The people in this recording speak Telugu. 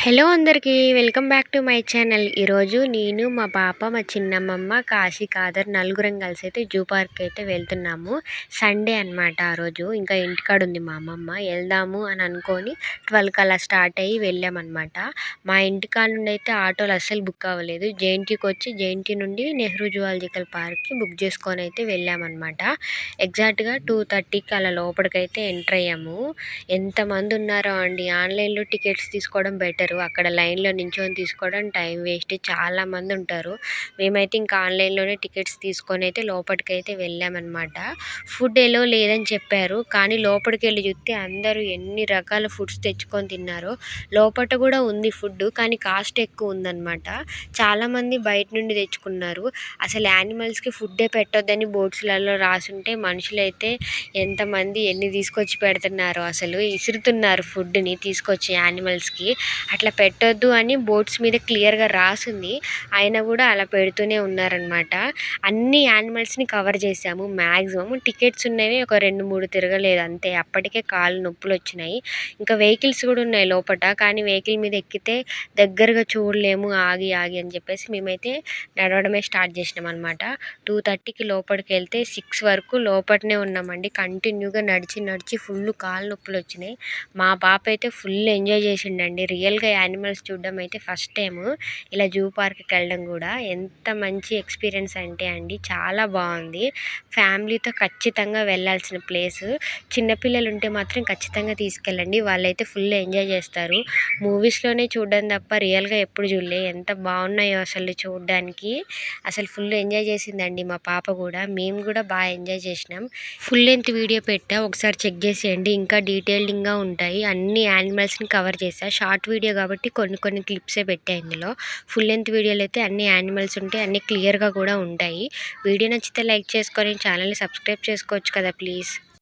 హలో అందరికీ welcome back to my channel. ఈరోజు నేను మా పాప మా చిన్నమ్మమ్మ కాశీ కాదర్ నలుగురం కలిసి అయితే జూ పార్క్ అయితే వెళ్తున్నాము. సండే అనమాట. ఆ రోజు ఇంకా ఇంటికాడ ఉంది మా అమ్మమ్మ. వెళ్దాము అని అనుకొని 12కి అలా స్టార్ట్ అయ్యి వెళ్ళామన్నమాట. మా ఇంటికాడ నుండి అయితే ఆటోలు అస్సలు బుక్ అవ్వలేదు. జేఎన్టీకి వచ్చి జేఎన్టీ నుండి నెహ్రూ జువాలజికల్ పార్క్కి బుక్ చేసుకొని అయితే వెళ్ళామన్నమాట. ఎగ్జాక్ట్గా 2:30కి అలా లోపలికైతే ఎంటర్ అయ్యాము. ఎంతమంది ఉన్నారో అండి. ఆన్లైన్లో టికెట్స్ తీసుకోవడం బెటర్. అక్కడ లైన్లో నించొని తీసుకోవడం టైం వేస్ట్. చాలామంది ఉంటారు. మేమైతే ఇంకా ఆన్లైన్లోనే టికెట్స్ తీసుకొని అయితే లోపలికైతే వెళ్ళామన్నమాట. ఫుడ్ ఎలో లేదని చెప్పారు. కానీ లోపలికి వెళ్ళి చూస్తే అందరూ ఎన్ని రకాల ఫుడ్స్ తెచ్చుకొని తిన్నారో. లోపల కూడా ఉంది ఫుడ్, కానీ కాస్ట్ ఎక్కువ ఉందన్నమాట. చాలామంది బయట నుండి తెచ్చుకున్నారు. అసలు యానిమల్స్కి ఫుడ్డే పెట్టొద్దని బోర్డ్స్లలో రాసుంటే మనుషులైతే ఎంతమంది ఎన్ని తీసుకొచ్చి పెడుతున్నారో. అసలు ఇసురుతున్నారు ఫుడ్ని తీసుకొచ్చి యానిమల్స్కి. అట్లా పెట్టొద్దు అని బోర్డ్స్ మీద క్లియర్గా రాసింది. అయినా కూడా అలా పెడుతూనే ఉన్నారనమాట. అన్ని యానిమల్స్ని కవర్ చేసాము మ్యాక్సిమం. టికెట్స్ ఉన్నవి ఒక 2-3 తిరగలేదు అంతే. అప్పటికే కాళ్ళు నొప్పులు వచ్చినాయి. ఇంకా వెహికల్స్ కూడా ఉన్నాయి లోపల, కానీ వెహికల్ మీద ఎక్కితే దగ్గరగా చూడలేము ఆగి ఆగి అని చెప్పేసి మేమైతే నడవడమే స్టార్ట్ చేసినాం అనమాట. 2:30కి లోపలికి వెళ్తే 6 వరకు లోపలనే ఉన్నామండి. కంటిన్యూగా నడిచి నడిచి ఫుల్ కాళ్ళు నొప్పులు వచ్చినాయి. మా పాప అయితే ఫుల్ ఎంజాయ్ చేసిండండి. రియల్గా యానిమల్స్ చూడడం అయితే ఫస్ట్ టైం ఇలా జూ పార్క్కి వెళ్ళడం కూడా. ఎంత మంచి ఎక్స్పీరియన్స్ అంటే అండి, చాలా బాగుంది. ఫ్యామిలీతో ఖచ్చితంగా వెళ్ళాల్సిన ప్లేస్. చిన్నపిల్లలు ఉంటే మాత్రం ఖచ్చితంగా తీసుకెళ్ళండి. వాళ్ళైతే ఫుల్ ఎంజాయ్ చేస్తారు. మూవీస్లోనే చూడడం తప్ప రియల్గా ఎప్పుడు చూడలే. ఎంత బాగున్నాయో అసలు చూడడానికి. అసలు ఫుల్ ఎంజాయ్ చేసిందండి మా పాప కూడా. మేము కూడా బాగా ఎంజాయ్ చేసినాం. ఫుల్ లెంత్ వీడియో పెట్టా, ఒకసారి చెక్ చేసేయండి. ఇంకా డీటెయిల్డింగ్గా ఉంటాయి. అన్ని యానిమల్స్ని కవర్ చేసా. షార్ట్ వీడియో కాబట్టి కొన్ని క్లిప్సే పెట్టా ఇందులో. ఫుల్ లెంత్ వీడియోలో అయితే అన్ని యానిమల్స్ ఉంటాయి, అన్ని క్లియర్గా కూడా ఉంటాయి. వీడియో నచ్చితే లైక్ చేసుకొని ఛానల్ని సబ్స్క్రైబ్ చేసుకోవచ్చు కదా ప్లీజ్.